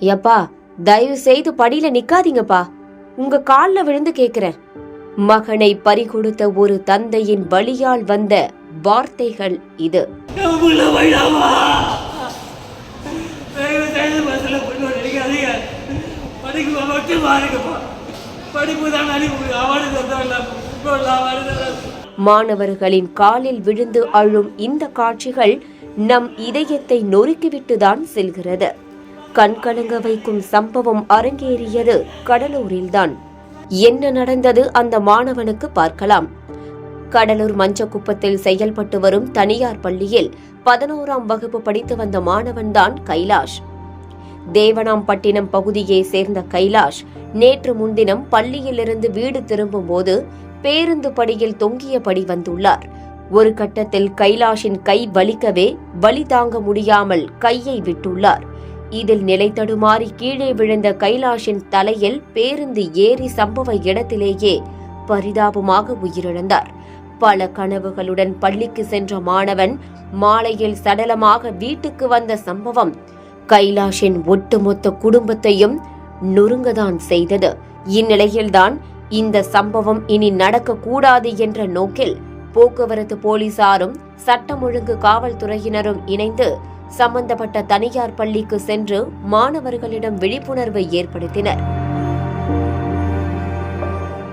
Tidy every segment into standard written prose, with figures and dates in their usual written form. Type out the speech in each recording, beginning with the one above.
எப்பா, தயவு செய்து படியில நிக்காதீங்கப்பா, உங்க கால்ல விழுந்து கேக்குறேன். மகனை பறிகொடுத்த ஒரு தந்தையின் வழியால் வந்த வார்த்தைகள் இது. மாணவர்களின் காலில் விழுந்து அழும் இந்த காட்சிகள் நம் இதயத்தை நொறுக்கிவிட்டுதான் செல்கிறது. கண்கலங்க வைக்கும் சம்பவம் அரங்கேறியது கடலூரில்தான். என்ன நடந்தது அந்த மாணவனுக்கு பார்க்கலாம். கடலூர் மஞ்சக்குப்பத்தில் செயல்பட்டு வரும் தனியார் பள்ளியில் 11ஆம் வகுப்பு படித்து வந்த மாணவன்தான் கைலாஷ். தேவனாம்பட்டினம் பகுதியை சேர்ந்த கைலாஷ் நேற்று முன்தினம் பள்ளியிலிருந்து வீடு திரும்பும் போது பேருந்து படியில் தொங்கியபடி வந்துள்ளார். ஒரு கட்டத்தில் கைலாஷின் கை வலிக்கவே வலி தாங்க முடியாமல் கையை விட்டுள்ளார். இதில் நிலை தடுமாறி கீழே விழுந்த கைலாஷின் தலையில் பேருந்து ஏறி சம்பவ இடத்திலேயே பரிதாபமாக உயிரிழந்தார். பல கனவுகளுடன் பள்ளிக்கு சென்ற மாணவன் மாலையில் சடலமாக வீட்டுக்கு வந்த சம்பவம் கைலாஷின் ஒட்டுமொத்த குடும்பத்தையும் நொறுங்கதான் செய்தது. இந்நிலையில்தான் இந்த சம்பவம் இனி நடக்கக்கூடாது என்ற நோக்கில் போக்குவரத்து போலீசாரும் சட்டம் ஒழுங்கு காவல்துறையினரும் இணைந்து சம்பந்தப்பட்ட தனியார் பள்ளிக்கு சென்று மாணவர்களிடம் விழிப்புணர்வை ஏற்படுத்தினர்.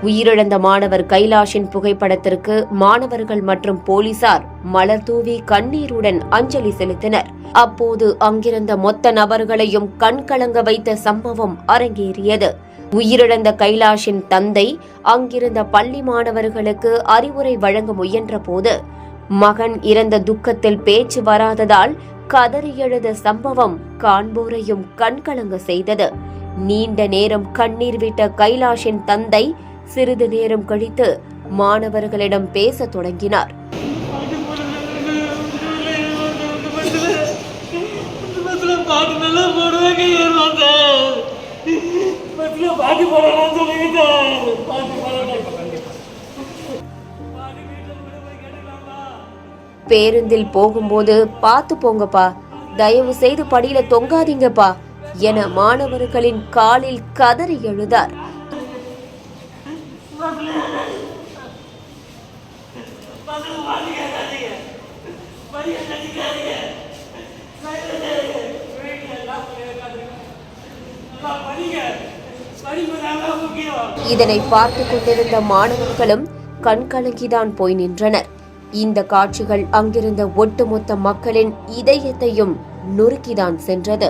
உயிரிழந்த மாணவர் கைலாஷின் புகைப்படத்திற்கு மாணவர்கள் மற்றும் போலீசார் மலர் தூவி கண்ணீருடன் அஞ்சலி செலுத்தினர். அப்போது அங்கிருந்த மொத்த நபர்களையும் கண்கலங்க வைத்த சம்பவம் அரங்கேறியது. உயிரிழந்த கைலாஷின் தந்தை அங்கிருந்த பள்ளி மாணவர்களுக்கு அறிவுரை வழங்க முயன்ற போது மகன் இறந்த துக்கத்தில் பேச்சு வராததால் கதறி எழுத சம்பவம் காண்போரையும் கண்கலங்க செய்தது. நீண்ட நேரம் கண்ணீர் விட்ட கைலாஷின் தந்தை சிறிது நேரம் கழித்து மாணவர்களிடம் பேசத் தொடங்கினார். பேருந்தில் போகும்போது பார்த்து போங்கப்பா, தயவு செய்து படியில தொங்காதீங்கப்பா என மாணவர்களின் காலில் கதறி எழுதார். இதனை பார்த்துக் கொண்டிருந்த மாணவர்களும் கண்கலங்கிதான் போய் நின்றனர். இந்த காட்சிகள் அங்கிருந்த ஒட்டுமொத்த மக்களின் இதயத்தையும் நொறுக்கிதான் சென்றது.